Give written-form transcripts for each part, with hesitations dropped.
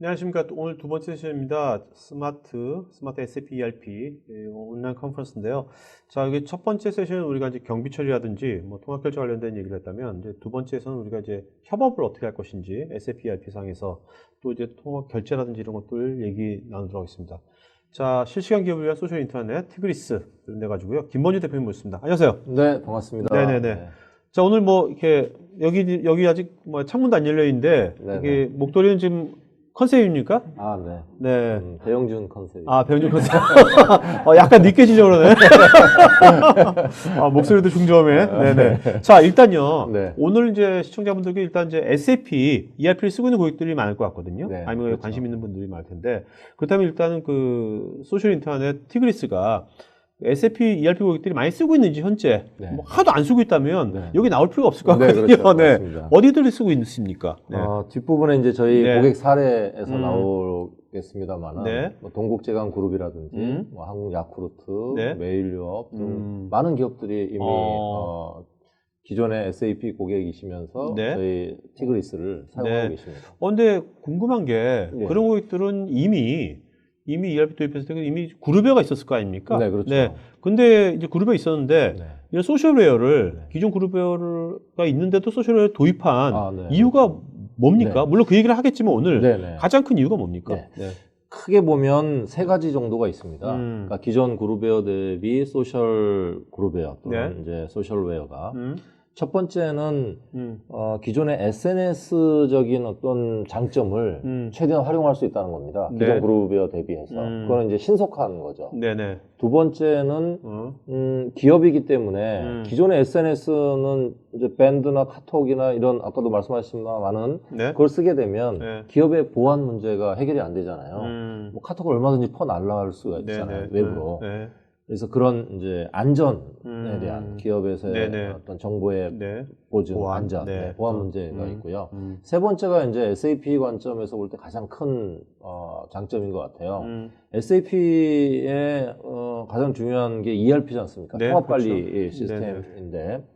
안녕하십니까. 오늘 두 번째 세션입니다. 스마트 SAP ERP 온라인 컨퍼런스인데요. 자, 여기 첫 번째 세션은 우리가 이제 경비 처리라든지 뭐 통합 결제 관련된 얘기를 했다면, 이제 두 번째에서는 우리가 이제 협업을 어떻게 할 것인지 SAP ERP 상에서 또 이제 통합 결제라든지 이런 것들 얘기 나누도록 하겠습니다. 자, 실시간 기업을 위한 소셜 인터넷 티그리스 내 가지고요. 김번주 대표님 모셨습니다. 안녕하세요. 네, 반갑습니다. 네네네. 네. 자, 오늘 뭐 이렇게 여기 아직 뭐 창문도 안 열려 있는데 네네. 이게 목도리는 지금 컨셉입니까? 아, 네. 네. 배영준 컨셉. 아, 배영준 컨셉. 약간 느껴지죠, 그러네. 아, 목소리도 중저음해. 네네. 자, 일단요. 네. 오늘 이제 시청자분들께 일단 이제 SAP ERP를 쓰고 있는 고객들이 많을 것 같거든요. 네, 아니면 그렇죠. 관심 있는 분들이 많을 텐데. 그렇다면 일단은 그 소셜 인터넷 티그리스가 SAP ERP 고객들이 많이 쓰고 있는지 현재 네. 뭐 하나도 안 쓰고 있다면 네. 여기 나올 필요가 없을 것 네, 같거든요. 그렇죠. 네. 맞습니다. 어디들이 쓰고 있습니까? 네. 뒷부분에 이제 저희 네. 고객 사례에서 음. 나오겠습니다만, 네. 뭐 동국제강 그룹이라든지, 음. 뭐 한국 야쿠르트, 네. 메일유업 등 음. 많은 기업들이 이미 기존의 SAP 고객이시면서 네. 저희 티그리스를 사용하고 네. 계십니다. 근데 궁금한 게 네. 그런 고객들은 이미 ERP 도입했을 때 이미 그룹웨어가 있었을 거 아닙니까? 네, 그렇죠. 근데 이제 그룹웨어 있었는데 네. 이런 소셜웨어를 네. 기존 그룹웨어가 있는데도 소셜웨어 도입한 네. 이유가 뭡니까? 네. 물론 그 얘기를 하겠지만 오늘 네네. 가장 큰 이유가 뭡니까? 네. 크게 보면 세 가지 정도가 있습니다. 그러니까 기존 그룹웨어 대비 소셜 그룹웨어 또는 네. 이제 소셜웨어가 음. 첫 번째는 기존의 SNS적인 어떤 장점을 최대한 활용할 수 있다는 겁니다. 기존 네. 그룹웨어 대비해서 그거는 이제 신속한 거죠. 네네. 두 번째는 기업이기 때문에 기존의 SNS는 이제 밴드나 카톡이나 이런 아까도 말씀하셨지만은 네. 그걸 쓰게 되면 네. 기업의 보안 문제가 해결이 안 되잖아요. 뭐 카톡을 얼마든지 퍼 날라갈 수가 있잖아요. 네네. 외부로. 네. 그래서 그런 이제 안전에 대한 기업에서의 네네. 어떤 정보의 네. 보증, 보안. 안전, 네. 보안 문제가 있고요. 음. 세 번째가 이제 SAP 관점에서 볼 때 가장 큰 장점인 것 같아요. SAP의 가장 중요한 게 ERP지 않습니까? 네, 통합관리 그렇죠. 시스템인데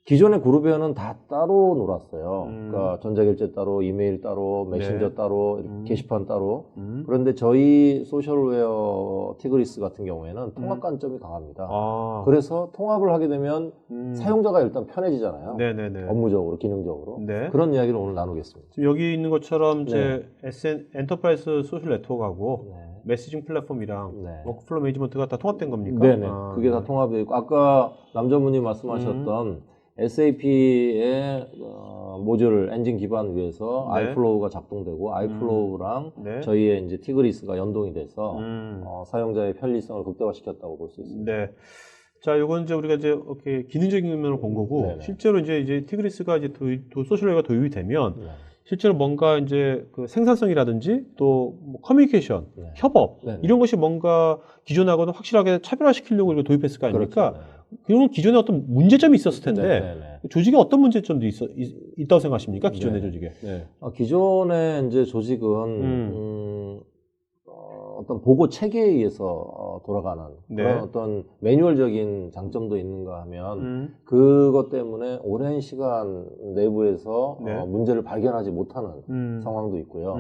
기존의 그룹웨어는 다 따로 놀았어요. 그러니까 전자결제 따로, 이메일 따로, 메신저 네. 따로, 이렇게 게시판 따로. 그런데 저희 소셜웨어 티그리스 같은 경우에는 통합 관점이 강합니다. 아. 그래서 통합을 하게 되면 사용자가 일단 편해지잖아요. 네네네. 업무적으로, 기능적으로. 네. 그런 이야기를 오늘 나누겠습니다. 지금 여기 있는 것처럼 이제 엔터프라이즈 소셜 네트워크하고 네. 메시징 플랫폼이랑 네. 워크플로우 매니지먼트가 다 통합된 겁니까? 네네. 아, 그게 다 통합되어 있고, 아까 남자분이 말씀하셨던 SAP의 모듈 엔진 기반 위에서 네. 아이플로우가 작동되고 아이플로우랑 네. 저희의 이제 티그리스가 연동이 돼서 사용자의 편리성을 극대화시켰다고 볼 수 있습니다. 네. 자, 요건 이제 우리가 이제 이렇게 기능적인 면을 본 거고, 네네. 실제로 이제 티그리스가 이제 소셜웨어가 도입이 되면, 네. 실제로 뭔가 이제 그 생산성이라든지 또 뭐 커뮤니케이션, 네. 협업, 네네. 이런 것이 뭔가 기존하고는 확실하게 차별화시키려고 이거 도입했을 거 아닙니까? 그렇죠. 네. 그러면 기존에 어떤 문제점이 있었을 텐데, 네네. 조직에 어떤 문제점도 있다고 생각하십니까? 기존의 네. 조직에. 네. 기존의 이제 조직은 어떤 보고 체계에 의해서 돌아가는 네. 그런 어떤 매뉴얼적인 장점도 있는가 하면 그것 때문에 오랜 시간 내부에서 네. 문제를 발견하지 못하는 상황도 있고요.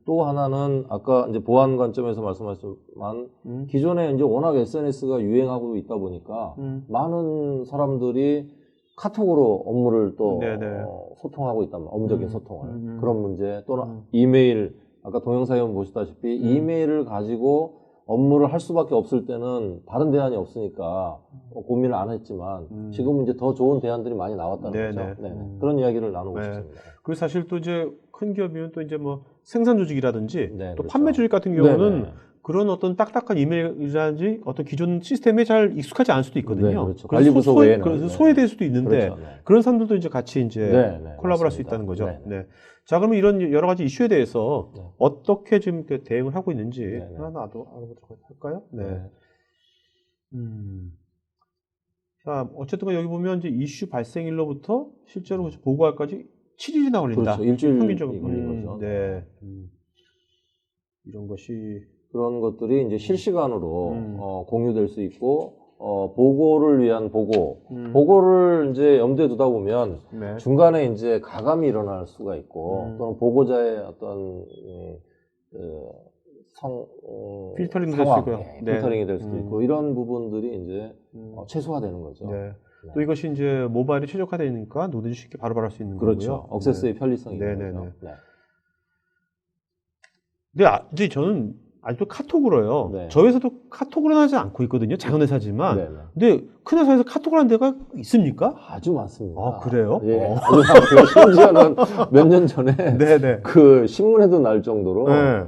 또 하나는 아까 이제 보안 관점에서 말씀하셨지만 기존에 이제 워낙 SNS가 유행하고 있다 보니까 많은 사람들이 카톡으로 업무를 또 소통하고 있단 말이에요. 업무적인 소통을. 그런 문제 또는 이메일 아까 동영상에 보시다시피 이메일을 가지고 업무를 할 수밖에 없을 때는 다른 대안이 없으니까 고민을 안 했지만 지금은 이제 더 좋은 대안들이 많이 나왔다는 거죠. 네네. 그런 이야기를 나누고 싶습니다. 그리고 사실 또 이제 큰 기업이면 또 이제 뭐 생산 조직이라든지 네, 또 그렇죠. 판매 조직 같은 경우는 네네. 그런 어떤 딱딱한 이메일이라든지 어떤 기존 시스템에 잘 익숙하지 않을 수도 있거든요. 네, 그렇죠. 관리부서 외에는. 그래서 소외될 수도 있는데 그렇죠. 네. 그런 사람들도 이제 같이 이제 네, 콜라보를 할 수 맞습니다. 있다는 거죠. 네. 네. 자, 그러면 이런 여러 가지 이슈에 대해서 네. 어떻게 지금 대응을 하고 있는지 네. 하나 알아보도록 할까요? 네. 네. 자, 어쨌든 여기 보면 이제 이슈 발생일로부터 실제로 보고할까지 7일이나 걸린다. 그렇죠. 일주일이 평균적으로. 걸린 거죠. 네. 이런 것이 그런 것들이 이제 실시간으로 공유될 수 있고 보고를 위한 보고를 이제 염두에 두다 보면 네. 중간에 이제 가감이 일어날 수가 있고 또는 보고자의 어떤 필터링도 될 수 상황, 있고요. 네, 네. 필터링이 될 수도 있고 이런 부분들이 이제 최소화되는 거죠. 네. 네. 또 이것이 이제 모바일에 최적화되니까 누구든지 쉽게 바로바로 할 수 있는 그렇죠. 거고요. 억세스의 편리성이 있는 네네네. 거죠. 네. 근데 이제 저는 아직도 카톡으로 해요. 네. 저희 회사도 카톡으로 하지 않고 있거든요. 작은 회사지만. 네네. 근데 큰 회사에서 카톡을 하는 데가 있습니까? 아주 많습니다. 아, 그래요? 예, 아주 많고요. 심지어는 몇 년 전에 네네. 그 신문에도 날 정도로 네.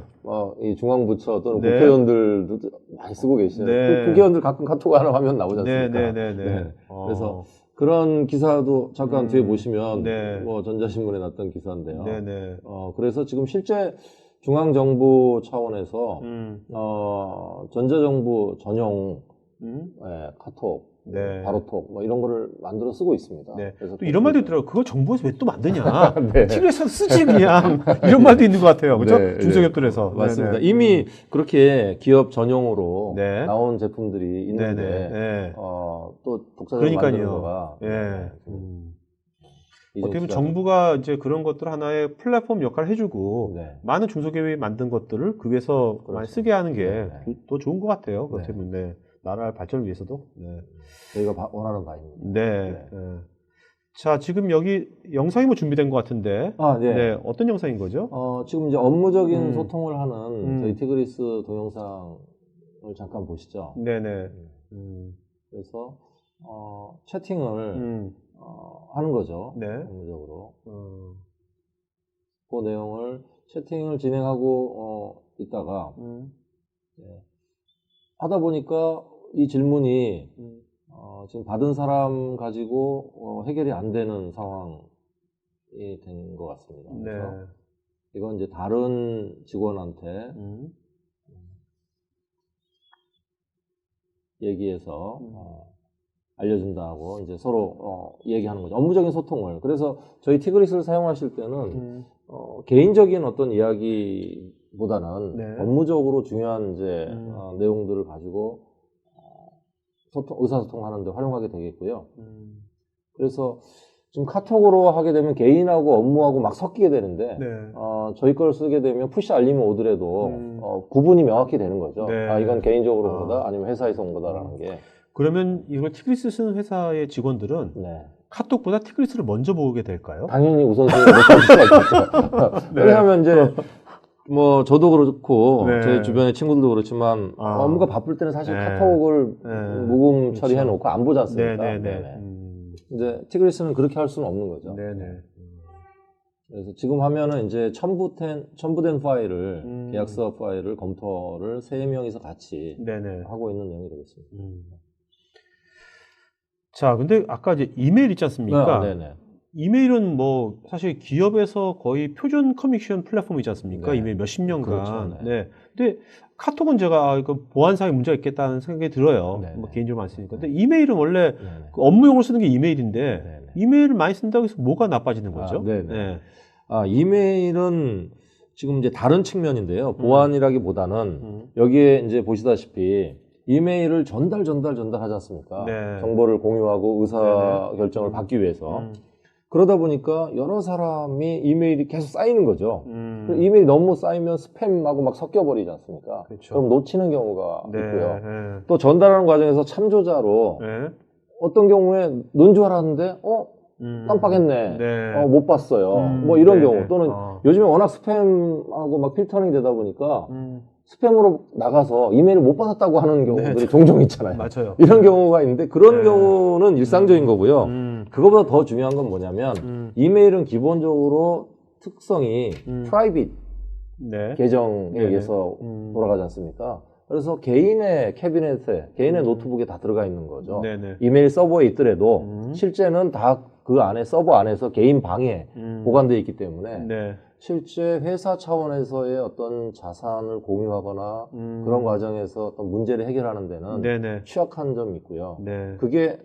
이 중앙부처 또는 네. 국회의원들도 많이 쓰고 계시죠. 네. 그 국회의원들 가끔 카톡 하나 하면 나오지 않습니까? 네네네네. 네. 그래서 그런 기사도 잠깐 뒤에 보시면 네. 뭐 전자신문에 났던 기사인데요. 네네. 그래서 지금 실제 중앙정부 차원에서 전자정부 전용 카톡, 네. 바로톡 뭐 이런 거를 만들어 쓰고 있습니다. 네. 그래서 또 이런 말도 있더라고요. 그거 정부에서 왜 또 만드냐. 네. TV에서 쓰지 그냥. 이런 말도 있는 것 같아요. 그렇죠? 네, 중소기업들에서. 맞습니다. 네네. 이미 그렇게 기업 전용으로 네. 나온 제품들이 있는데 네네. 네. 또 독자적으로 만드는 그러니까요. 거가 예. 이중 어떻게 보면 투자죠. 정부가 이제 그런 것들 하나의 플랫폼 역할을 해주고 네. 많은 중소기업이 만든 것들을 그 위해서 많이 쓰게 하는 게 네. 더 좋은 것 같아요. 네. 어떻게 보면 네. 나라 발전을 위해서도. 네. 저희가 원하는 바입니다. 네. 네. 네. 자, 지금 여기 영상이 뭐 준비된 것 같은데. 네. 네. 어떤 영상인 거죠? 지금 이제 업무적인 소통을 하는 음. 저희 티그리스 동영상을 잠깐 보시죠. 네네. 그래서 채팅을 하는 거죠. 네. 업무적으로. 그 내용을 채팅을 진행하고 있다가 하다 보니까 이 질문이 지금 받은 사람 가지고 해결이 안 되는 상황이 된 것 같습니다. 그래서 네. 이건 이제 다른 직원한테 얘기해서 알려준다고 이제 서로 얘기하는 거죠. 업무적인 소통을. 그래서 저희 티그리스를 사용하실 때는 개인적인 어떤 이야기보다는 네. 업무적으로 중요한 이제 내용들을 가지고 의사소통하는데 활용하게 되겠고요. 그래서 지금 카톡으로 하게 되면 개인하고 업무하고 막 섞이게 되는데 네. 저희 걸 쓰게 되면 푸시 알림이 오더라도 구분이 명확히 되는 거죠. 네. 이건 개인적으로 온 거다 아니면 회사에서 온 거다라는 게. 그러면 이걸 티그리스 쓰는 회사의 직원들은 네. 카톡보다 티그리스를 먼저 보게 될까요? 당연히 우선순위를 못할 수가 있겠죠. 네. 왜냐하면 이제 뭐 저도 그렇고 네. 제 주변의 친구들도 그렇지만 업무가 바쁠 때는 사실 네. 카톡을 네. 무금 처리해 놓고 안 보지 않습니까? 네네네. 이제 티그리스는 그렇게 할 수는 없는 거죠. 네네. 그래서 지금 하면은 이제 첨부된 파일을 계약서 파일을 검토를 3명이서 같이 네네. 하고 있는 내용이 되겠습니다. 자, 근데 아까 이제 이메일 있지 않습니까? 네네. 이메일은 뭐 사실 기업에서 거의 표준 커뮤니케이션 플랫폼이지 않습니까? 네. 이메일 몇십 년간. 그렇죠, 네. 네. 근데 카톡은 제가 이거 보안상의 문제가 있겠다는 생각이 들어요. 네네. 뭐 개인적으로 많이 쓰니까. 근데 이메일은 원래 네네. 그 업무용으로 쓰는 게 이메일인데 네네. 이메일을 많이 쓴다고 해서 뭐가 나빠지는 거죠? 네네. 네. 이메일은 지금 이제 다른 측면인데요. 보안이라기보다는 여기에 이제 보시다시피 이메일을 전달하지 않습니까? 네. 정보를 공유하고 의사 네네. 결정을 받기 위해서. 그러다 보니까 여러 사람이 이메일이 계속 쌓이는 거죠. 그리고 이메일이 너무 쌓이면 스팸하고 막 섞여버리지 않습니까? 그렇죠. 그럼 놓치는 경우가 네. 있고요. 네. 또 전달하는 과정에서 참조자로 네. 어떤 경우에 논 줄 알았는데 깜빡했네. 네. 못 봤어요. 뭐 이런 네네. 경우 또는 요즘에 워낙 스팸하고 막 필터링 되다 보니까 스팸으로 나가서 이메일을 못 받았다고 하는 경우들이 네. 종종 있잖아요. 맞아요. 이런 경우가 있는데 그런 네. 경우는 일상적인 거고요. 그거보다 더 중요한 건 뭐냐면 이메일은 기본적으로 특성이 프라이빗 네. 계정에 네네. 의해서 돌아가지 않습니까? 그래서 개인의 캐비넷에, 개인의 노트북에 다 들어가 있는 거죠. 네네. 이메일 서버에 있더라도 실제는 다 그 안에 서버 안에서 개인 방에 보관되어 있기 때문에 네. 실제 회사 차원에서의 어떤 자산을 공유하거나 그런 과정에서 어떤 문제를 해결하는 데는 네네. 취약한 점이 있고요. 네. 그게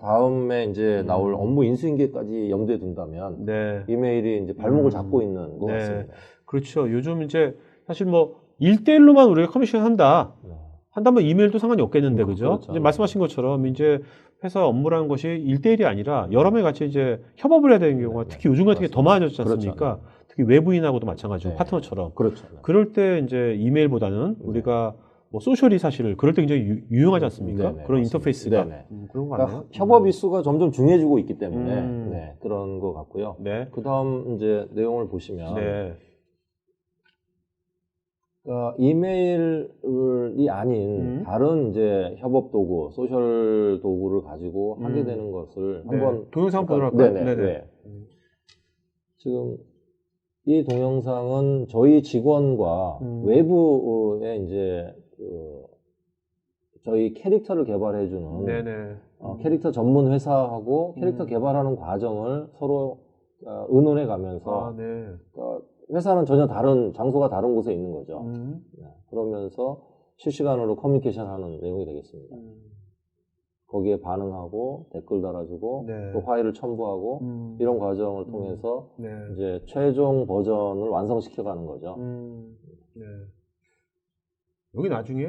다음에 이제 나올 업무 인수인계까지 염두에 둔다면 네. 이메일이 이제 발목을 잡고 있는 것 네. 같습니다. 그렇죠. 요즘 이제 사실 뭐 1대1로만 우리가 커뮤니케이션 한다면 이메일도 상관이 없겠는데, 그죠? 그렇죠. 이제 말씀하신 것처럼 이제 회사 업무라는 것이 1대1이 아니라 여러 명이 같이 이제 협업을 해야 되는 경우가 특히 요즘 같은 게 더 많아졌지 않습니까? 그렇죠. 특히 외부인하고도 마찬가지고 네. 파트너처럼. 그렇죠. 그럴 때 이제 이메일보다는 우리가 뭐 소셜이 사실 그럴 때 굉장히 유용하지 않습니까? 네네, 그런 맞습니다. 인터페이스가. 네네. 그런 거 그러니까 같네요. 협업 일수가 점점 중요해지고 있기 때문에 네, 그런 것 같고요. 네. 그다음 이제 내용을 보시면 네. 그러니까 이메일이 아닌 다른 이제 협업 도구, 소셜 도구를 가지고 하게 되는 것을 네. 한번 동영상 보도록 할까요? 네네. 네네. 네. 지금 이 동영상은 저희 직원과 외부에 이제 저희 캐릭터를 개발해주는 네네. 캐릭터 전문 회사하고 캐릭터 개발하는 과정을 서로 의논해 가면서 아, 네. 회사는 전혀 다른 장소가 다른 곳에 있는 거죠. 네, 그러면서 실시간으로 커뮤니케이션 하는 내용이 되겠습니다. 거기에 반응하고 댓글 달아주고 네. 또 파일을 첨부하고 이런 과정을 통해서 네. 이제 최종 버전을 완성시켜 가는 거죠. 네. 여기 나중에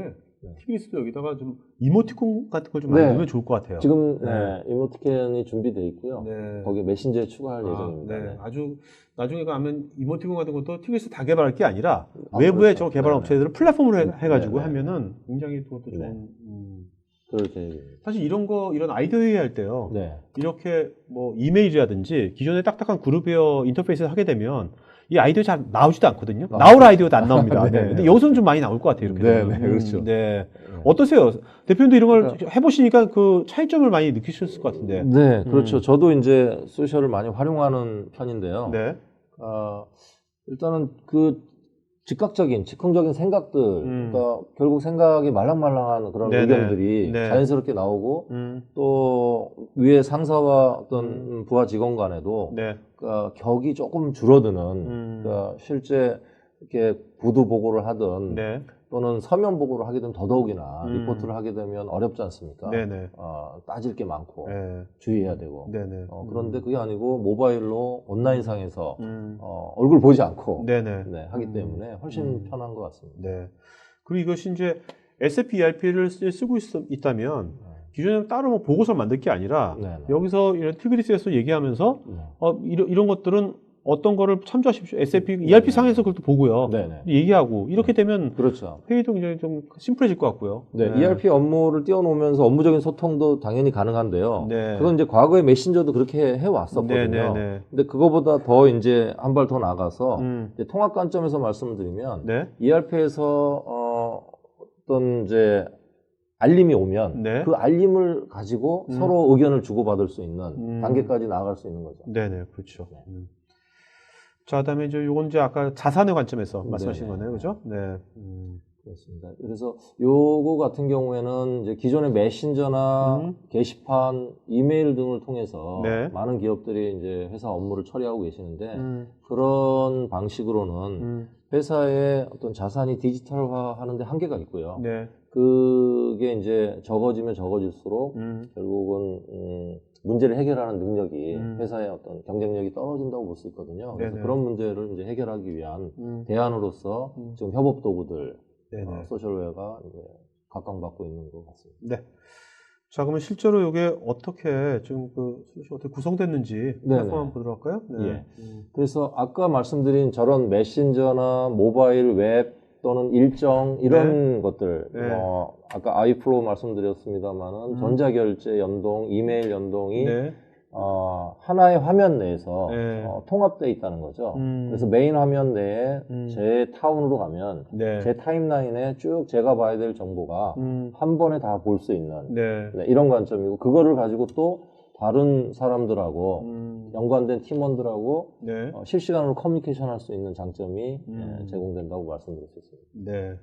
티그리스도 여기다가 좀 이모티콘 같은 걸 좀 네. 만들면 좋을 것 같아요. 지금 이모티콘이 준비되어 있고요. 네. 거기에 메신저에 추가할 예정입니다. 네. 네. 아주 나중에 가면 이모티콘 같은 것도 티그리스 다 개발할 게 아니라 아, 외부의 그렇죠. 저 개발 업체들을 플랫폼으로 해가지고 네. 하면은 굉장히 그것도 네. 좋은. 그럴 계획입니다. 사실 이런 아이디어 회의할 때요. 네. 이렇게 뭐 이메일이라든지 기존의 딱딱한 그룹웨어 인터페이스를 하게 되면 이 아이디어 잘 나오지도 않거든요. 나올 아이디어도 안 나옵니다. 네. 근데 여기서는 좀 많이 나올 것 같아요. 이렇게 되면. 네, 그렇죠. 네. 어떠세요? 대표님도 이런 걸 해보시니까 그 차이점을 많이 느끼셨을 것 같은데. 네, 그렇죠. 저도 이제 소셜을 많이 활용하는 편인데요. 네. 일단은 그 즉흥적인 생각들, 그러니까 결국 생각이 말랑말랑한 그런 네네. 의견들이 네. 자연스럽게 나오고 또 위에 상사와 어떤 부하 직원 간에도 네. 그러니까 격이 조금 줄어드는 그러니까 실제 이렇게 부두 보고를 하든 네. 또는 서면 보고를 하게 되면 더더욱이나 리포트를 하게 되면 어렵지 않습니까? 네네. 따질 게 많고 네. 주의해야 되고 네네. 그런데 그게 아니고 모바일로 온라인상에서 얼굴 보지 않고 네네. 네, 하기 때문에 훨씬 편한 것 같습니다. 네. 그리고 이것이 이제 SAP ERP를 쓰고 있다면 기존에 따로 뭐 보고서를 만들 게 아니라 네네. 여기서 이런 티그리스에서 얘기하면서 네. 이런 것들은 어떤 거를 참조하십시오. SAP ERP 상에서 그것도 보고요. 네네. 얘기하고 이렇게 되면 그렇죠. 회의도 굉장히 좀 심플해질 것 같고요. 네, ERP 업무를 띄워놓으면서 업무적인 소통도 당연히 가능한데요. 네. 그건 이제 과거에 메신저도 그렇게 해왔었거든요. 네네네. 근데 그거보다 더 이제 한 발 더 나가서 이제 통합 관점에서 말씀을 드리면 네. ERP에서 어떤 이제 알림이 오면 네. 그 알림을 가지고 서로 의견을 주고받을 수 있는 단계까지 나아갈 수 있는 거죠. 네네, 그렇죠. 자, 그다음에 이제 요건 이제 아까 자산의 관점에서 말씀하신 거네요, 그죠? 네. 그렇습니다. 그래서 요거 같은 경우에는 이제 기존의 메신저나 게시판, 이메일 등을 통해서 네. 많은 기업들이 이제 회사 업무를 처리하고 계시는데 그런 방식으로는 회사의 어떤 자산이 디지털화 하는데 한계가 있고요. 네. 그게 이제 적어지면 적어질수록 결국은 문제를 해결하는 능력이 회사의 어떤 경쟁력이 떨어진다고 볼 수 있거든요. 그래서 네네. 그런 문제를 이제 해결하기 위한 대안으로서 지금 협업 도구들, 소셜웨어가 이제 각광받고 있는 것 같습니다. 네. 자, 그러면 실제로 이게 어떻게 지금 어떻게 구성됐는지 플랫폼 한번 보도록 할까요? 네. 예. 그래서 아까 말씀드린 저런 메신저나 모바일 웹 또는 일정 이런 것들, 네. 아까 아이플로우 말씀드렸습니다만은 전자결제 연동, 이메일 연동이 네. 하나의 화면 내에서 네. 통합되어 있다는 거죠. 그래서 메인 화면 내에 제 타운으로 가면 네. 제 타임라인에 쭉 제가 봐야 될 정보가 한 번에 다 볼 수 있는 네. 네, 이런 관점이고 그거를 가지고 또 다른 사람들하고 연관된 팀원들하고 네. 실시간으로 커뮤니케이션 할 수 있는 장점이 제공된다고 말씀드릴 수 있습니다. 네.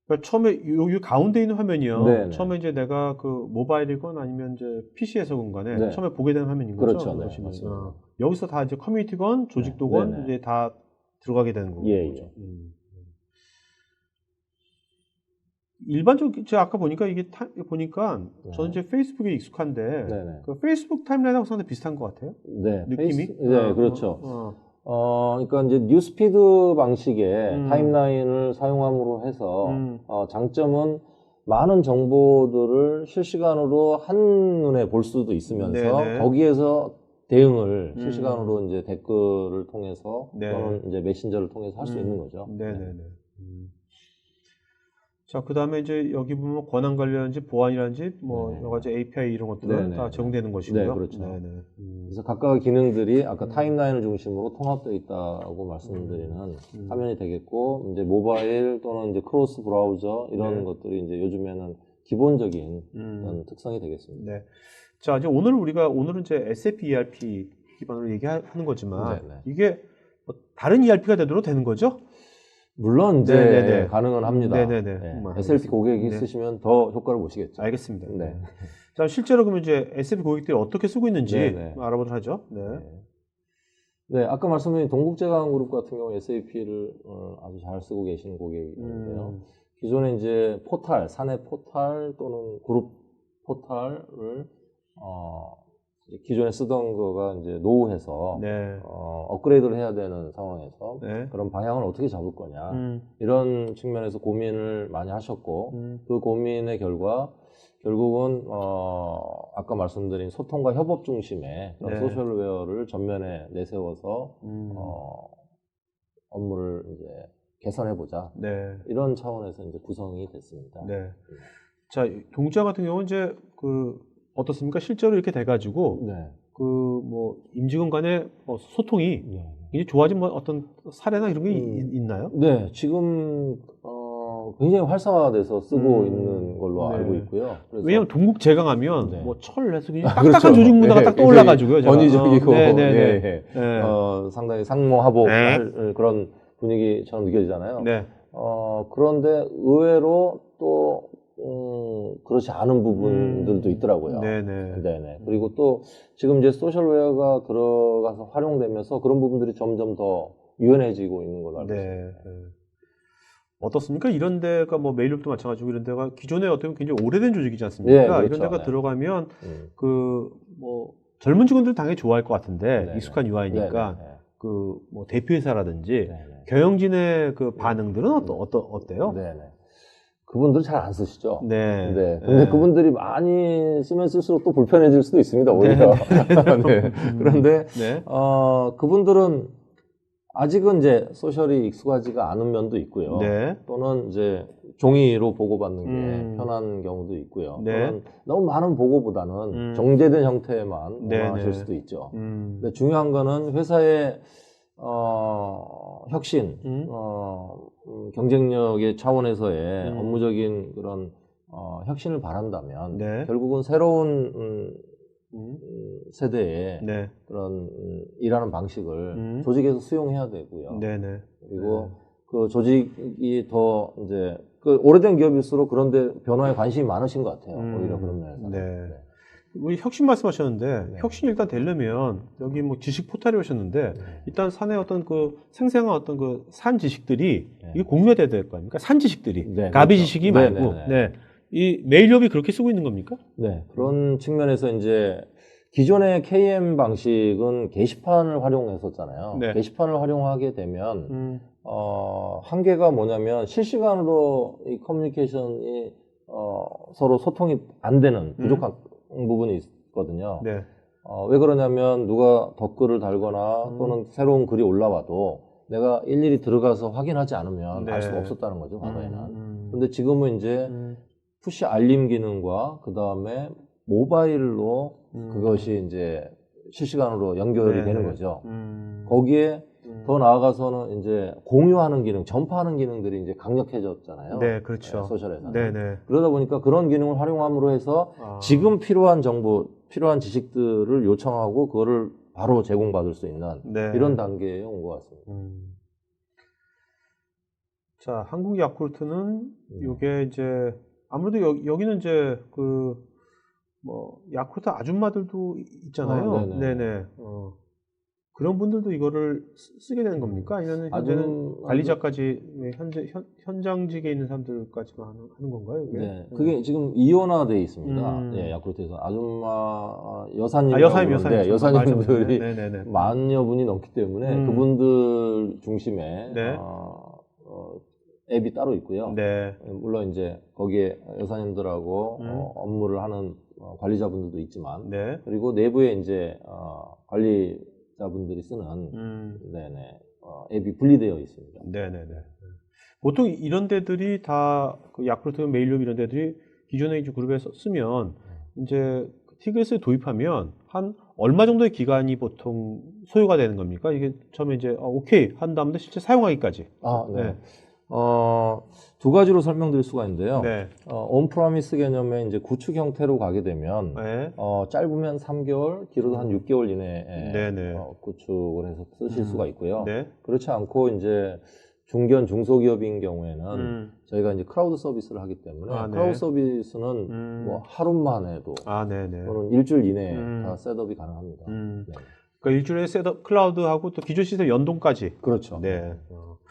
그러니까 처음에 요 가운데 있는 화면이요. 네네. 처음에 이제 내가 그 모바일이건 아니면 이제 PC에서건 간에 네. 처음에 보게 되는 화면인 거죠. 그렇죠. 네, 보시면. 맞습니다. 여기서 다 이제 커뮤니티건 조직도건 네네. 이제 다 들어가게 되는 거죠. 예, 예. 일반적으로 제가 아까 보니까 이게 보니까 저는 이제 페이스북에 익숙한데 네네. 그 페이스북 타임라인하고 상당히 비슷한 것 같아요. 네, 느낌이? 네, 그렇죠. 그러니까 이제 뉴스피드 방식의 타임라인을 사용함으로 해서 장점은 많은 정보들을 실시간으로 한눈에 볼 수도 있으면서 네네. 거기에서 대응을 실시간으로 이제 댓글을 통해서 네. 또는 이제 메신저를 통해서 할 수 있는 거죠. 네네네. 자, 그 다음에 이제 여기 보면 권한 관리라든지 보안이라든지 뭐 여러 가지 API 이런 것들은 네네. 다 제공되는 것이고요. 네, 그렇죠. 네네. 그래서 각각의 기능들이 아까 타임라인을 중심으로 통합되어 있다고 말씀드리는 화면이 되겠고, 이제 모바일 또는 이제 크로스 브라우저 이런 네. 것들이 이제 요즘에는 기본적인 그런 특성이 되겠습니다. 네. 자, 이제 오늘은 이제 SAP ERP 기반으로 얘기하는 거지만 네네. 이게 뭐 다른 ERP가 되도록 되는 거죠? 물론 이제 네네네. 가능은 합니다. 네네네. 네. 정말 SLP 고객이 네. 쓰시면 더 효과를 보시겠죠. 알겠습니다. 네. 자, 실제로 그러면 이제 SAP 고객들이 어떻게 쓰고 있는지 네네. 알아보도록 하죠. 네. 네, 아까 말씀드린 동국제강그룹 같은 경우 SAP를 아주 잘 쓰고 계시는 고객인데요. 기존에 이제 포탈, 사내 포탈 또는 그룹 포탈을 이제 기존에 쓰던 거가 이제 노후해서 네. 업그레이드를 해야 되는 상황에서 네. 그런 방향을 어떻게 잡을 거냐 이런 측면에서 고민을 많이 하셨고 그 고민의 결과 결국은 아까 말씀드린 소통과 협업 중심의 그런 네. 소셜웨어를 전면에 내세워서 업무를 이제 개선해보자. 네. 이런 차원에서 이제 구성이 됐습니다. 네. 자, 동자 같은 경우는 이제 어떻습니까? 실제로 이렇게 돼가지고 네. 뭐 임직원 간의 소통이 네. 이제 좋아진 뭐 어떤 사례나 이런 게 있나요? 네, 지금 굉장히 활성화돼서 쓰고 있는 걸로 네. 알고 있고요. 그래서 왜냐하면 동국 제강하면 네. 뭐 철해서 그냥 딱딱한 그렇죠. 조직 문화가 딱 떠올라가지고요. 제가. 권위적이고 네네네. 예. 네. 상당히 상모하복할 네. 그런 분위기처럼 느껴지잖아요. 네. 그런데 의외로 또 그렇지 않은 부분들도 있더라고요. 네네. 네네. 그리고 또 지금 이제 소셜웨어가 들어가서 활용되면서 그런 부분들이 점점 더 유연해지고 있는 걸로 알고 있습니다. 네. 어떻습니까? 이런 데가 뭐 메일grup도 마찬가지고 이런 데가 기존에 어떻게 보면 굉장히 오래된 조직이지 않습니까? 네, 그렇죠. 이런 데가 네. 들어가면 뭐 젊은 직원들 당연히 좋아할 것 같은데 네네. 익숙한 UI니까 네네. 뭐 대표이사라든지 네네. 경영진의 그 반응들은 어때요? 네네. 그분들 잘 안 쓰시죠? 네. 네. 근데 그분들이 많이 쓰면 쓸수록 또 불편해질 수도 있습니다, 오히려. 네. 그런데, 네. 그분들은 아직은 이제 소셜이 익숙하지가 않은 면도 있고요. 네. 또는 이제 종이로 보고받는 게 편한 경우도 있고요. 네. 또는 너무 많은 보고보다는 정제된 형태만 네, 원하실 네. 수도 있죠. 근데 중요한 거는 회사의 혁신, 경쟁력의 차원에서의 업무적인 그런 혁신을 바란다면 네. 결국은 새로운 세대의 네. 그런 일하는 방식을 조직에서 수용해야 되고요. 네네. 그리고 그 조직이 더 이제 그 오래된 기업일수록 그런데 변화에 관심이 많으신 것 같아요. 오히려 그런 면에서. 네. 우리 혁신 말씀하셨는데 네. 혁신이 일단 되려면 여기 뭐 지식 포탈이 오셨는데 일단 산의 어떤 그 생생한 어떤 그 산 지식들이 이게 공유가 돼야 될 거 아닙니까? 산 지식들이 네, 가비 그렇죠. 지식이 네, 말고 네, 네. 이 메일협이 그렇게 쓰고 있는 겁니까? 네, 그런 측면에서 이제 기존의 KM 방식은 게시판을 활용했었잖아요. 네. 게시판을 활용하게 되면 한계가 뭐냐면 실시간으로 이 커뮤니케이션이 서로 소통이 안 되는 부족한 부분이 있거든요. 네. 왜 그러냐면 누가 댓글을 달거나 또는 새로운 글이 올라와도 내가 일일이 들어가서 확인하지 않으면 네. 알 수가 없었다는 거죠, 과거에는. 근데 지금은 이제 푸시 알림 기능과 그 다음에 모바일로 그것이 이제 실시간으로 연결이 네네. 되는 거죠. 거기에 더 나아가서는 이제 공유하는 기능, 전파하는 기능들이 이제 강력해졌잖아요. 네, 그렇죠. 소셜에서는. 네네. 그러다 보니까 그런 기능을 활용함으로 해서 지금 필요한 정보, 필요한 지식들을 요청하고 그거를 바로 제공받을 수 있는 네. 이런 단계에 온 것 같습니다. 자, 한국 야쿠르트는 이게 이제 아무래도 여기는 이제 뭐 야쿠르트 아줌마들도 있잖아요. 네네. 그런 분들도 이거를 쓰게 되는 겁니까? 아니면 현재는 관리자까지 현장직에 있는 사람들까지만 하는 건가요? 이게? 네, 그게 지금 이원화되어 있습니다. 네, 야쿠르트에서 아줌마 여사님, 여사님들이 네네네. 만여 분이 넘기 때문에 그분들 중심의 네. 앱이 따로 있고요. 네. 물론 이제 거기에 여사님들하고 업무를 하는 관리자분들도 있지만, 네. 그리고 내부에 이제 관리자분들이 쓰는 네네 앱이 분리되어 있습니다. 네네네. 보통 이런 데들이 다 그 야쿠르트, 메일륨 이런 데들이 기존에 이제 그룹에 쓰면 이제 티그리스를 도입하면 한 얼마 정도의 기간이 보통 소요가 되는 겁니까? 이게 처음에 이제 오케이 한 다음에 실제 사용하기까지. 네. 네. 두 가지로 설명드릴 수가 있는데요. 네. 온프라미스 개념의 이제 구축 형태로 가게 되면 네. 짧으면 3개월, 길어도 한 6개월 이내에 네네. 구축을 해서 쓰실 수가 있고요. 네. 그렇지 않고 이제 중견 중소기업인 경우에는 저희가 이제 클라우드 서비스를 하기 때문에 네. 클라우드 서비스는 뭐 하루만 해도 네네. 또는 일주일 이내에 다 셋업이 가능합니다. 네. 그러니까 일주일에 셋업 클라우드하고 또 기존 시스템 연동까지. 그렇죠. 네.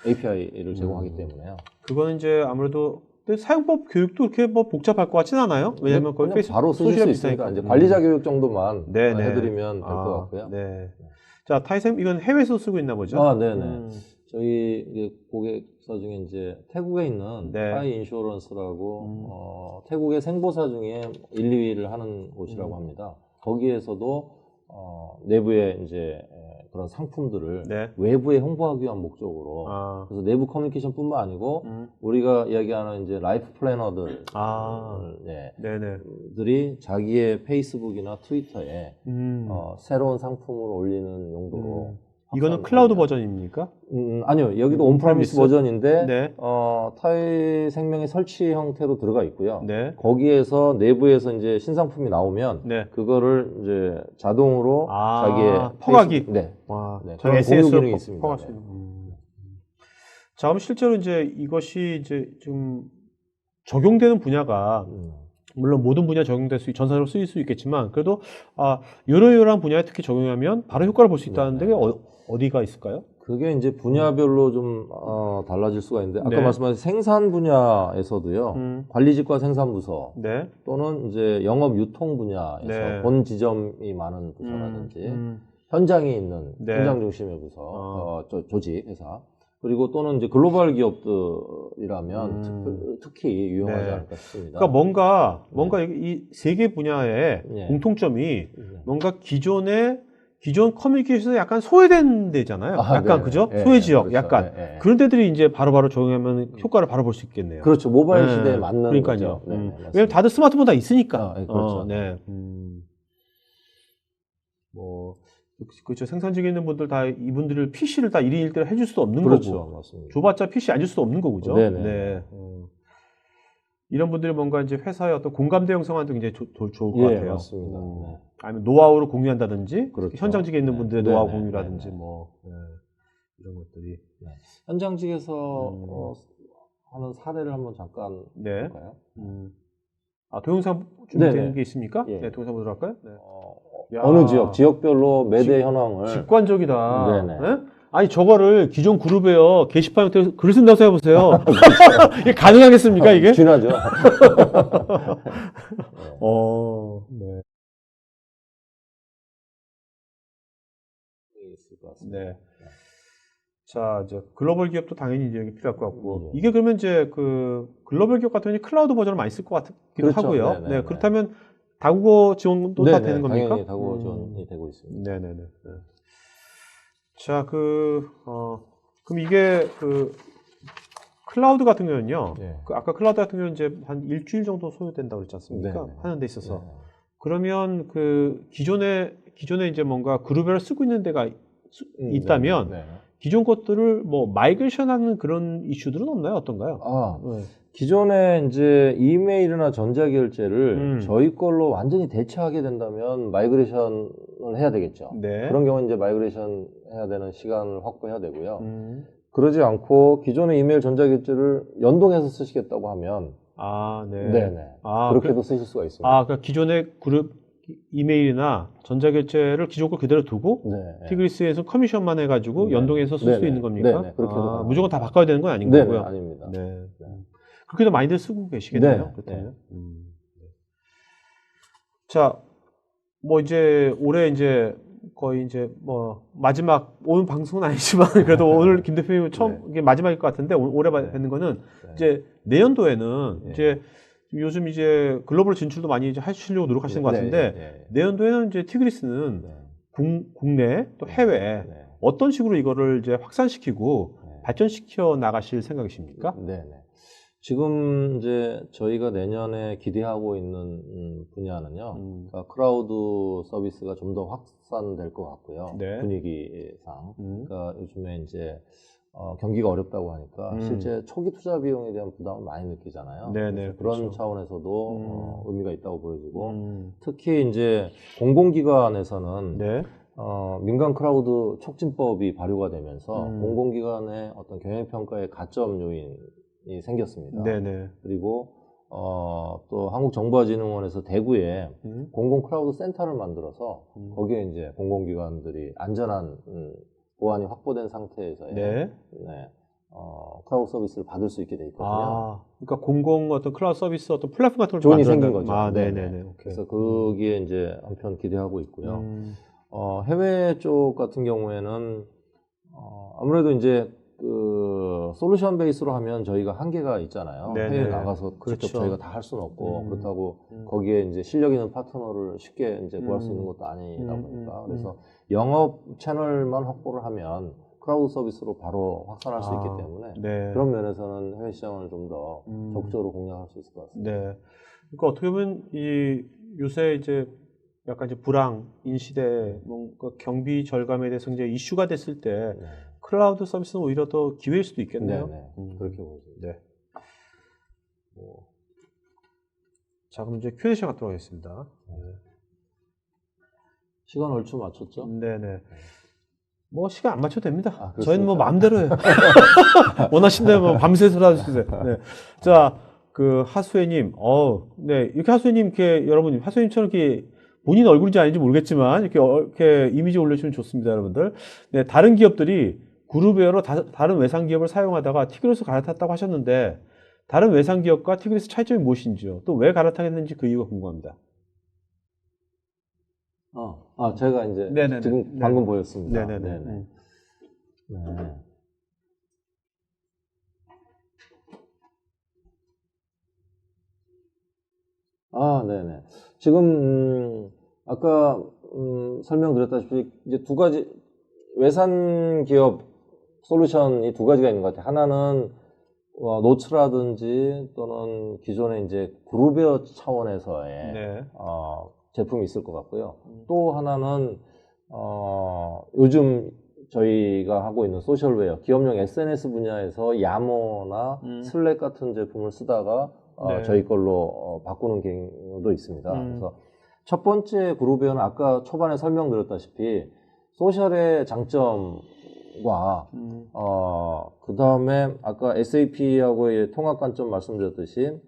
API를 제공하기 때문에요. 그거는 이제 아무래도 근데 사용법 교육도 그렇게 뭐 복잡할 것 같진 않아요. 왜냐면 거의 그냥 바로 쓰실 수 있으니까 이제 관리자 교육 정도만 해드리면 될 것 같고요. 네. 자, 타이셈 이건 해외에서 쓰고 있나 보죠? 네네. 저희 이제 고객사 중에 이제 태국에 있는 타이 인슈어런스라고 태국의 생보사 중에 1, 2위를 하는 곳이라고 합니다. 거기에서도 내부에 이제 그런 상품들을 외부에 홍보하기 위한 목적으로 그래서 내부 커뮤니케이션뿐만 아니고 우리가 이야기하는 이제 라이프 플래너들 들이 자기의 페이스북이나 트위터에 새로운 상품을 올리는 용도로 이거는 클라우드 버전입니까? 아니요. 여기도 온프라미스 버전인데 타이 생명의 설치 형태로 들어가 있고요. 거기에서 내부에서 이제 신상품이 나오면 그거를 이제 자동으로 자기의 퍼가기. 그런 공유 기능이 있습니다. 퍼갈 수 있는. 자, 그럼 실제로 이제 이것이 이제 좀 적용되는 분야가 물론 모든 분야 적용될 수, 전산으로 쓰일 수 있겠지만 그래도 이러이러한 분야에 특히 적용하면 바로 효과를 볼 수 있다는 데 어디가 있을까요? 그게 이제 분야별로 좀 달라질 수가 있는데 아까 말씀하신 생산 분야에서도요. 관리직과 생산부서 또는 이제 영업 유통 분야에서 본 지점이 많은 부서라든지 현장이 있는 현장 중심의 부서, 조직, 회사 그리고 또는 이제 글로벌 기업들이라면 특히 유용하지 않을까 싶습니다. 그러니까 뭔가 이 세 개 분야의 공통점이 뭔가 기존 커뮤니케이션에서 약간 소외된 데잖아요. 약간 그죠? 소외 지역, 그렇죠. 약간 그런 데들이 이제 바로바로 적용하면 효과를 바로 볼 수 있겠네요. 그렇죠. 모바일 시대에 맞는 그러니까요. 거죠. 왜냐면 다들 스마트폰 다 있으니까. 그렇죠. 그렇죠. 생산직에 있는 분들 다 이분들을 PC를 다 1인 1대를 해줄 수도 없는 그렇죠. 거고. 맞습니다. 줘봤자 PC 안 줄 수도 없는 거죠. 네네. 이런 분들이 뭔가 이제 회사의 어떤 공감대 형성하는 게 이제 좋을 것 같아요. 맞습니다. 아니면 노하우를 공유한다든지, 그렇죠. 현장직에 있는 분들의 노하우 공유라든지, 이런 것들이. 현장직에서 하는 사례를 한번 잠깐 볼까요? 동영상 준비된 게 있습니까? 동영상 보도록 할까요? 어느 지역별로 매대 현황을. 직관적이다. 아니, 저거를 기존 그룹에요. 게시판 형태로 글을 쓴다고 생각해보세요. 이게 가능하겠습니까, 이게? 쥐나죠. 자, 이제 글로벌 기업도 당연히 이제 필요할 것 같고. 이게 그러면 이제 그 글로벌 기업 같은 경우는 클라우드 버전을 많이 쓸 것 같기도 하고요. 그렇다면 다국어 지원도 다 되는 겁니까? 당연히 다국어 지원이 되고 있습니다. 자, 그럼 이게 클라우드 같은 경우는요. 아까 클라우드 같은 경우는 이제 한 일주일 정도 소요된다고 그랬지 않습니까? 하는 데 있어서. 그러면 기존에 이제 뭔가 그룹별로 쓰고 있는 데가 있다면 기존 것들을 뭐 마이그레이션하는 그런 이슈들은 없나요? 어떤가요? 기존에 이제 이메일이나 전자결제를 저희 걸로 완전히 대체하게 된다면 마이그레이션을 해야 되겠죠. 그런 경우는 이제 마이그레이션 해야 되는 시간을 확보해야 되고요. 그러지 않고 기존의 이메일 전자결제를 연동해서 쓰시겠다고 하면 그렇게도 쓰실 수가 있습니다. 그러니까 기존의 그룹 이메일이나 전자결제를 기존 거 그대로 두고 티그리스에서 커미션만 해가지고 연동해서 쓸 수 있는 겁니까? 그렇게도 무조건 다 바꿔야 되는 건 아닌 거고요. 아닙니다. 그렇게도 많이들 쓰고 계시겠네요. 자, 뭐 이제 올해 이제 거의 이제 뭐 마지막 오늘 방송은 아니지만 그래도 오늘 김 대표님 처음 이게 마지막일 것 같은데 올해 하는 거는 이제 내년도에는 이제 요즘 이제 글로벌 진출도 많이 이제 하시려고 노력하시는 것 같은데 내년도에는 이제 티그리스는 국내 또 해외 어떤 식으로 이거를 이제 확산시키고 발전시켜 나가실 생각이십니까? 네. 지금 이제 저희가 내년에 기대하고 있는 분야는요, 그러니까 크라우드 서비스가 좀 더 확산될 것 같고요. 분위기상. 그러니까 요즘에 이제 경기가 어렵다고 하니까 실제 초기 투자 비용에 대한 부담을 많이 느끼잖아요. 그런 그렇죠. 차원에서도 의미가 있다고 보여지고 특히 이제 공공기관에서는 민간 크라우드 촉진법이 발효가 되면서 공공기관의 어떤 경영평가의 가점 요인이 생겼습니다. 그리고 또 한국정보화진흥원에서 대구에 공공 크라우드 센터를 만들어서 거기에 이제 공공기관들이 안전한 보안이 확보된 상태에서의 크라우드 서비스를 받을 수 있게 돼 있거든요. 그러니까 공공 어떤 크라우드 서비스 어떤 플랫폼 같은 걸 존이 생긴 거죠. 그래서 거기에 이제 한편 기대하고 있고요. 해외 쪽 같은 경우에는 아무래도 이제 그 솔루션 베이스로 하면 저희가 한계가 있잖아요. 해외 나가서 직접 저희가 다 할 수는 없고 그렇다고 거기에 이제 실력 있는 파트너를 쉽게 이제 구할 수 있는 것도 아니다 보니까 그래서 영업 채널만 확보를 하면 크라우드 서비스로 바로 확산할 수 있기 때문에 그런 면에서는 해외 시장을 좀 더 적극적으로 공략할 수 있을 것 같습니다. 그러니까 어떻게 보면 이 요새 이제 약간 이제 불황, 인시대, 뭔가 경비 절감에 대해서 이제 이슈가 됐을 때 클라우드 서비스는 오히려 더 기회일 수도 있겠네요. 그렇게 보입니다. 자, 그럼 이제 Q&A 시간 갖도록 하겠습니다. 시간 얼추 맞췄죠? 뭐 시간 안 맞춰도 됩니다. 그렇습니까? 저희는 뭐 마음대로 해요. 원하신 대로 뭐 밤새서 해주세요. 자, 그 하수혜님, 이렇게 하수혜님 이렇게 여러분 하수혜님처럼 이렇게 본인 얼굴인지 아닌지 모르겠지만 이렇게 이미지 올려주시면 좋습니다, 여러분들. 다른 기업들이 그룹웨어로 다른 외상 기업을 사용하다가 티그리스 갈아탔다고 하셨는데 다른 외상 기업과 티그리스 차이점이 무엇인지요? 또 왜 갈아타겠는지 그 이유가 궁금합니다. 제가 이제 지금 방금 보였습니다. 지금 아까 설명드렸다시피 이제 두 가지 외산 기업 솔루션이 두 가지가 있는 것 같아요. 하나는 노츠라든지 또는 기존의 이제 그룹웨어 차원에서의 제품이 있을 것 같고요. 또 하나는 요즘 저희가 하고 있는 소셜웨어, 기업용 SNS 분야에서 야모나 슬랙 같은 제품을 쓰다가 저희 걸로 바꾸는 경우도 있습니다. 그래서 첫 번째 그룹웨어는 아까 초반에 설명드렸다시피 소셜의 장점과 그 다음에 아까 SAP하고의 통합 관점 말씀드렸듯이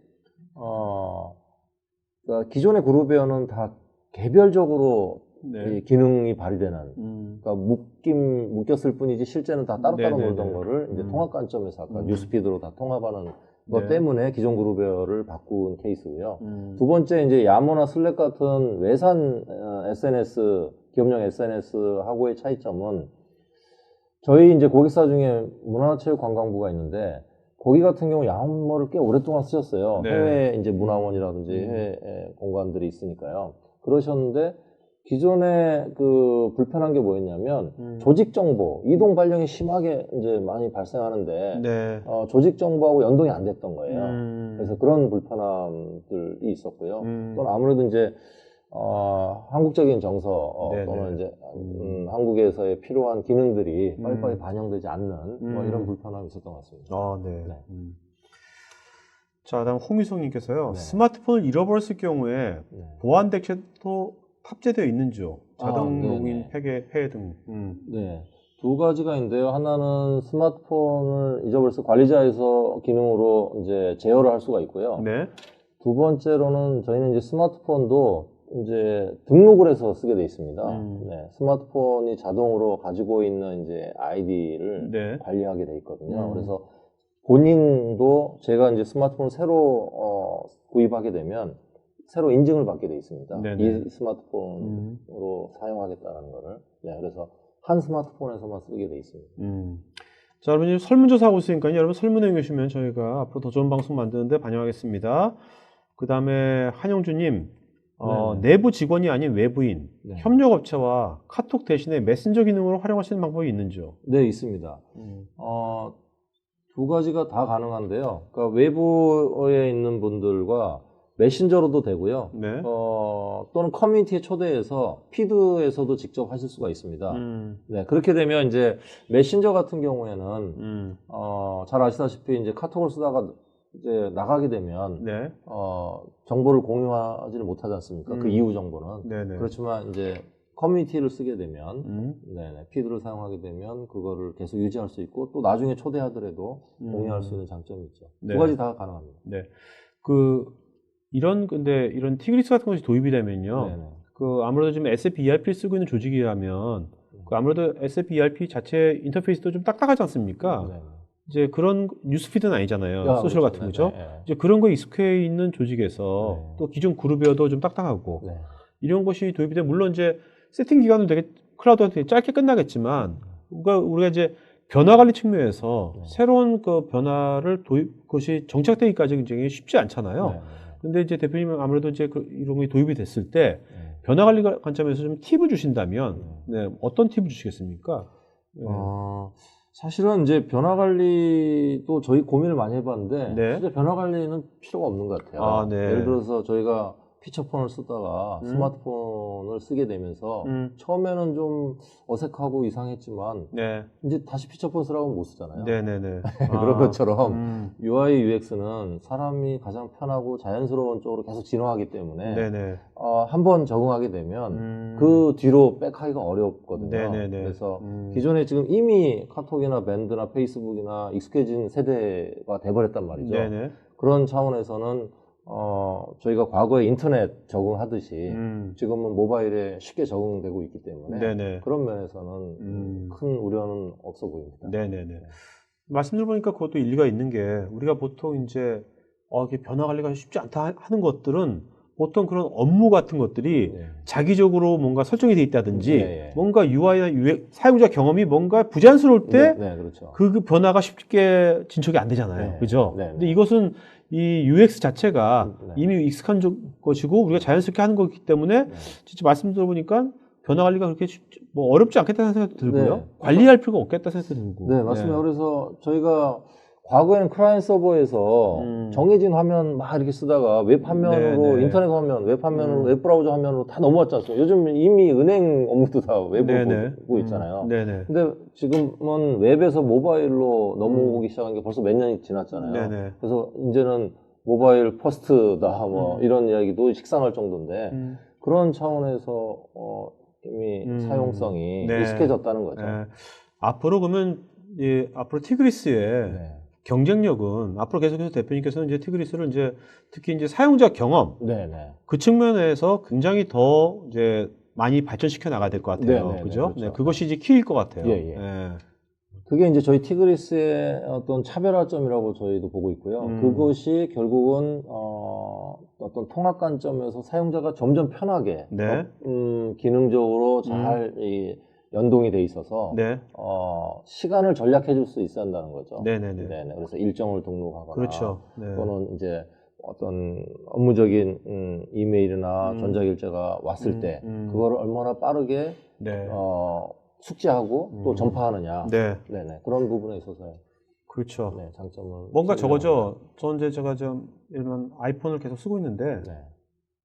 그러니까 기존의 그룹웨어는 다 개별적으로 이 기능이 발휘되는 그러니까 묶였을 뿐이지 실제는 다 따로따로 놀던 거를 이제 통합 관점에서 아까 뉴스피드로 다 통합하는 것 때문에 기존 그룹웨어를 바꾼 케이스고요. 두 번째 이제 야모나 슬랙 같은 외산 SNS 기업용 SNS하고의 차이점은 저희 이제 고객사 중에 문화체육관광부가 있는데 거기 같은 경우 야모를 꽤 오랫동안 쓰셨어요. 해외 이제 문화원이라든지 해외 공간들이 있으니까요. 그러셨는데 기존에 그 불편한 게 뭐였냐면 조직 정보, 이동 발령이 심하게 이제 많이 발생하는데 조직 정보하고 연동이 안 됐던 거예요. 그래서 그런 불편함들이 있었고요. 또 아무래도 이제 한국적인 정서 또는 이제 한국에서의 필요한 기능들이 빨리빨리 반영되지 않는 뭐 이런 불편함이 있었던 것 같습니다. 자, 다음 홍유성님께서요. 스마트폰을 잃어버렸을 경우에 보안 대책도 탑재되어 있는지요? 자동 로그인 폐해 등. 두 가지가 있는데요. 하나는 스마트폰을 잊어버려서 관리자에서 기능으로 이제 제어를 할 수가 있고요. 두 번째로는 저희는 이제 스마트폰도 이제 등록을 해서 쓰게 돼 있습니다. 스마트폰이 자동으로 가지고 있는 이제 아이디를 관리하게 돼 있거든요. 그래서 본인도 제가 이제 스마트폰을 새로 구입하게 되면 새로 인증을 받게 돼 있습니다. 이 스마트폰으로 사용하겠다는 거를. 그래서 한 스마트폰에서만 쓰게 돼 있습니다. 자, 여러분 설문조사 하고 있으니까요. 여러분 설문해 주시면 저희가 앞으로 더 좋은 방송 만드는데 반영하겠습니다. 그다음에 한영주님, 네네. 내부 직원이 아닌 외부인, 네. 협력업체와 카톡 대신에 메신저 기능으로 활용할 수 있는 방법이 있는지요? 네, 있습니다. 두 가지가 다 가능한데요. 그러니까 외부에 있는 분들과 메신저로도 되고요. 네. 또는 커뮤니티에 초대해서 피드에서도 직접 하실 수가 있습니다. 네, 그렇게 되면 이제 메신저 같은 경우에는 잘 아시다시피 이제 카톡을 쓰다가 이제 나가게 되면 네. 정보를 공유하지를 못하지 않습니까? 그 이후 정보는. 네네. 그렇지만 이제 커뮤니티를 쓰게 되면 네네, 피드를 사용하게 되면 그거를 계속 유지할 수 있고 또 나중에 초대하더라도 공유할 수 있는 장점이 있죠. 네. 두 가지 다 가능합니다. 네. 근데 이런 티그리스 같은 것이 도입이 되면요. 네네. 아무래도 지금 SAP ERP를 쓰고 있는 조직이라면 아무래도 SAP ERP 자체 인터페이스도 좀 딱딱하지 않습니까? 네네. 이제 그런 뉴스피드는 아니잖아요. 소셜 그렇죠. 같은 거죠. 네네. 이제 그런 거에 익숙해 있는 조직에서 네. 또 기존 그룹웨어도 좀 딱딱하고 네. 이런 것이 도입이 되면 물론 이제 세팅 기간은 되게 클라우드가 되게 짧게 끝나겠지만 그러니까 우리가 이제 변화 관리 측면에서 네. 새로운 그 변화를 그것이 정착되기까지 굉장히 쉽지 않잖아요. 네. 근데 이제 대표님은 아무래도 이제 이런 게 도입이 됐을 때 네. 변화 관리 관점에서 좀 팁을 주신다면 네, 어떤 팁을 주시겠습니까? 네. 사실은 이제 변화 관리도 저희 고민을 많이 해봤는데 네. 실제 변화 관리는 필요가 없는 것 같아요. 네. 예를 들어서 저희가 피처폰을 쓰다가 스마트폰을 쓰게 되면서 처음에는 좀 어색하고 이상했지만 네. 이제 다시 피처폰 쓰라고 하면 못 쓰잖아요. 네네네. 그런 것처럼 UI, UX는 사람이 가장 편하고 자연스러운 쪽으로 계속 진화하기 때문에 네네. 한번 적응하게 되면 그 뒤로 백하기가 어렵거든요. 네네네. 그래서 기존에 지금 이미 카톡이나 밴드나 페이스북이나 익숙해진 세대가 돼버렸단 말이죠. 네네. 그런 차원에서는 저희가 과거에 인터넷 적응하듯이 지금은 모바일에 쉽게 적응되고 있기 때문에 네네. 그런 면에서는 큰 우려는 없어 보입니다. 네네네. 말씀 들어보니까 그것도 일리가 있는 게 우리가 보통 이제 이게 변화 관리가 쉽지 않다 하는 것들은 보통 그런 업무 같은 것들이 네. 자기적으로 뭔가 설정이 돼 있다든지 네. 뭔가 UI나 UX, 사용자 경험이 뭔가 부자연스러울 때 네, 그렇죠. 그 변화가 쉽게 진척이 안 되잖아요. 네. 그죠? 네. 근데 이것은 이 UX 자체가 네. 이미 익숙한 것이고 우리가 자연스럽게 하는 거기 때문에 진짜 말씀 들어보니까 변화 관리가 그렇게 어렵지 않겠다는 생각도 들고요. 네. 관리할 필요가 없겠다는 생각도 들고. 네, 맞습니다. 그래서 저희가 과거에는 클라이언트 서버에서 정해진 화면 막 이렇게 쓰다가 웹 화면으로 네네. 인터넷 화면, 웹 화면으로 웹 브라우저 화면으로 다 넘어왔지 않습니까? 요즘 이미 은행 업무도 다 웹으로 보고 있잖아요. 네네. 근데 지금은 웹에서 모바일로 넘어오기 시작한 게 벌써 몇 년이 지났잖아요. 네네. 그래서 이제는 모바일 퍼스트다 뭐 이런 이야기도 식상할 정도인데 그런 차원에서 이미 사용성이 네. 익숙해졌다는 거죠. 네. 앞으로 그러면 앞으로 티그리스의 네. 경쟁력은 앞으로 계속해서 대표님께서는 이제 티그리스를 이제 특히 이제 사용자 경험 네네. 그 측면에서 굉장히 더 이제 많이 발전시켜 나가야 될 것 같아요. 네네네, 그죠? 그렇죠. 네, 그것이 이제 키일 것 같아요. 예. 네. 그게 이제 저희 티그리스의 어떤 차별화점이라고 저희도 보고 있고요. 그것이 결국은 어떤 통합 관점에서 사용자가 점점 편하게 네. 기능적으로 잘 연동이 돼 있어서 네. 시간을 절약해 줄 수 있어야 한다는 거죠. 네네네. 네네. 그래서 일정을 등록하거나 그렇죠. 네. 또는 이제 어떤 업무적인 이메일이나 전자결제가 왔을 때 그거를 얼마나 빠르게 네. 숙지하고 또 전파하느냐. 네. 네네. 그런 부분에 있어서 그렇죠. 네, 장점을 뭔가 제가 저거죠. 제가 좀 예를 들면 아이폰을 계속 쓰고 있는데 네.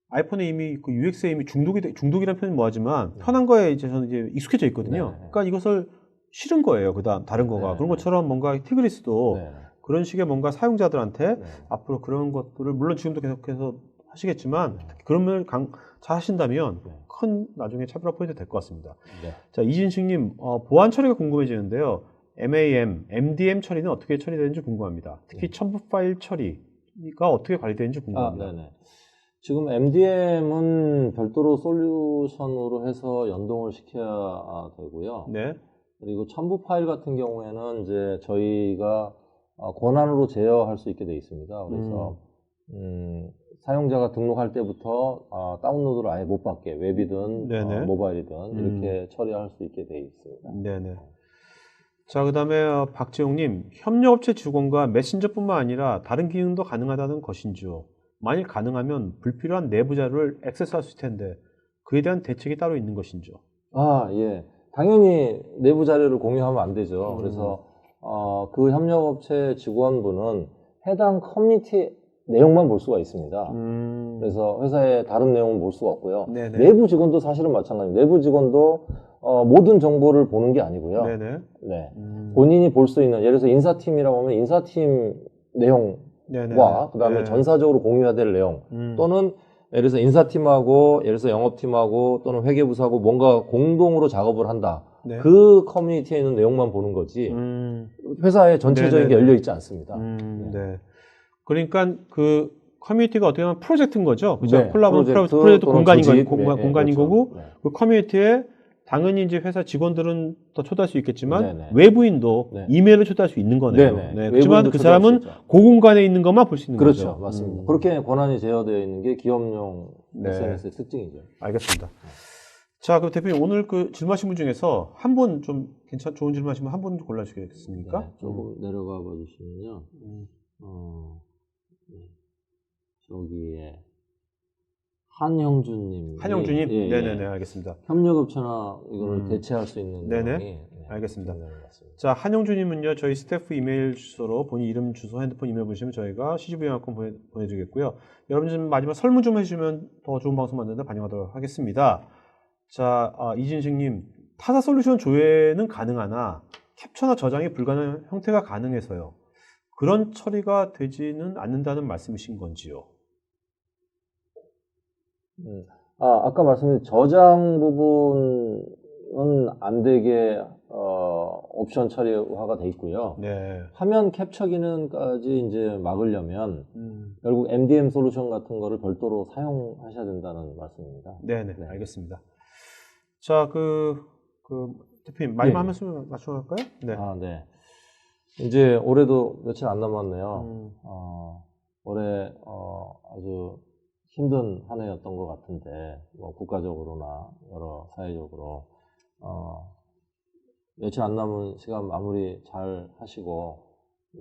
아이폰에 이미 그 UX에 이미 중독이라는 표현이 뭐하지만 편한 거에 이제 저는 이제 익숙해져 있거든요. 네. 그러니까 이것을 싫은 거예요. 그다음 다른 거가 그런 것처럼 뭔가 티그리스도 네. 그런 식의 뭔가 사용자들한테 네. 앞으로 그런 것들을 물론 지금도 계속해서 하시겠지만 그런 면을 잘 하신다면 큰 나중에 차별화 포인트 될 것 같습니다. 네. 자, 이진식님 보안 처리가 궁금해지는데요. MAM, MDM 처리는 어떻게 처리되는지 궁금합니다. 특히 첨부 파일 처리가 어떻게 관리되는지 궁금합니다. 네네. 지금 MDM은 별도로 솔루션으로 해서 연동을 시켜야 되고요. 네. 그리고 첨부 파일 같은 경우에는 이제 저희가 권한으로 제어할 수 있게 되어 있습니다. 그래서 사용자가 등록할 때부터 다운로드를 아예 못 받게 웹이든 모바일이든 이렇게 처리할 수 있게 되어 있습니다. 네네. 자, 그 다음에 박재용님, 협력업체 직원과 메신저뿐만 아니라 다른 기능도 가능하다는 것인지요? 만일 가능하면 불필요한 내부 자료를 액세스할 수 있을 텐데 그에 대한 대책이 따로 있는 것인지요? 아, 예. 당연히 내부 자료를 공유하면 안 되죠. 그래서 그 협력업체 직원분은 해당 커뮤니티 내용만 볼 수가 있습니다. 그래서 회사의 다른 내용은 볼 수가 없고요. 네네. 내부 직원도 사실은 마찬가지입니다. 내부 직원도 모든 정보를 보는 게 아니고요. 네네. 네. 본인이 볼 수 있는, 예를 들어서 인사팀이라고 하면 인사팀 내용과 그다음에 네. 전사적으로 공유해야 될 내용 또는 예를 들어서 인사팀하고 예를 들어서 영업팀하고 또는 회계부서하고 뭔가 공동으로 작업을 한다. 네. 그 커뮤니티에 있는 내용만 보는 거지 회사의 전체적인 게 열려 있지 않습니다. 네. 그러니까 그 커뮤니티가 어떻게 보면 프로젝트인 거죠. 그죠? 네, 콜라보 프로젝트 또는 공간인, 조직, 공간인 그렇죠. 거고 네. 그 커뮤니티에 당연히 이제 회사 직원들은 더 초대할 수 있겠지만 네네. 외부인도 네. 이메일로 초대할 수 있는 거네요. 네네. 네. 그렇지만 그 외부인도 사람은 초대할 수 있죠. 그 공간에 있는 것만 볼 수 있는 그렇죠. 거죠. 맞습니다. 그렇게 권한이 제어되어 있는 게 기업용 네. SNS의 특징이죠. 알겠습니다. 자, 그럼 대표님 오늘 그 질문하신 분 중에서 한 분 좀 좋은 질문하시면 한 분 골라주시겠습니까? 네, 조금 내려가 봐 주시면요. 네. 저기에 한형준님. 한영주님? 예, 네네네, 알겠습니다. 협력업체나 이거를 대체할 수 있는 네네. 내용이 알겠습니다. 있는 것 같습니다. 자, 한영주님은요, 저희 스태프 이메일 주소로 본인 이름, 주소, 핸드폰 이메일 보시면 저희가 CGV 보내드리겠고요. 여러분 좀 마지막 설문 좀 해주시면 더 좋은 방송 만드는데 반영하도록 하겠습니다. 자, 이진식님, 타사 솔루션 조회는 가능하나 캡처나 저장이 불가능한 형태가 가능해서요. 그런 처리가 되지는 않는다는 말씀이신 건지요? 아까 말씀드린 저장 부분은 안 되게 옵션 처리화가 돼 있고요. 네. 화면 캡처 기능까지 이제 막으려면 결국 MDM 솔루션 같은 거를 별도로 사용하셔야 된다는 말씀입니다. 네네, 알겠습니다. 자, 대표님, 마지막 한 말씀 맞춰갈까요? 네. 네. 이제 올해도 며칠 안 남았네요. 올해 아주 힘든 한 해였던 것 같은데, 뭐 국가적으로나 여러 사회적으로 며칠 안 남은 시간 마무리 잘 하시고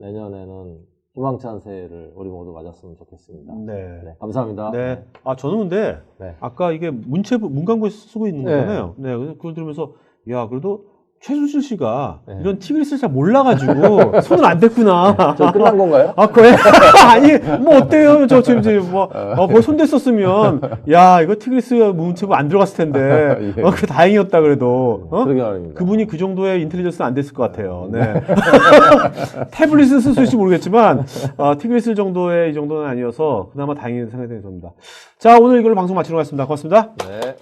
내년에는 희망찬 새해를 우리 모두 맞았으면 좋겠습니다. 네. 감사합니다. 네. 저는 근데 아까 이게 문광부에 쓰고 있는 거잖아요. 네. 그걸 들으면서 야, 그래도 최순실 씨가 이런 티그리스를 잘 몰라가지고 손을 안 댔구나. 저 끝난 건가요? 그래? 아니, 뭐 어때요? 저 지금 이제 거의 손 댔었으면 야, 이거 티그리스 문체부 안 들어갔을 텐데. 그 다행이었다 그래도. 그러게 말입니다. 그분이 그 정도의 인텔리전스는 안 됐을 것 같아요. 네. 태블릿은 쓸 수 있을지 모르겠지만 티그리스 정도의 이 정도는 아니어서 그나마 다행이라는 생각이 듭니다. 자, 오늘 이걸로 방송 마치도록 하겠습니다. 고맙습니다. 네.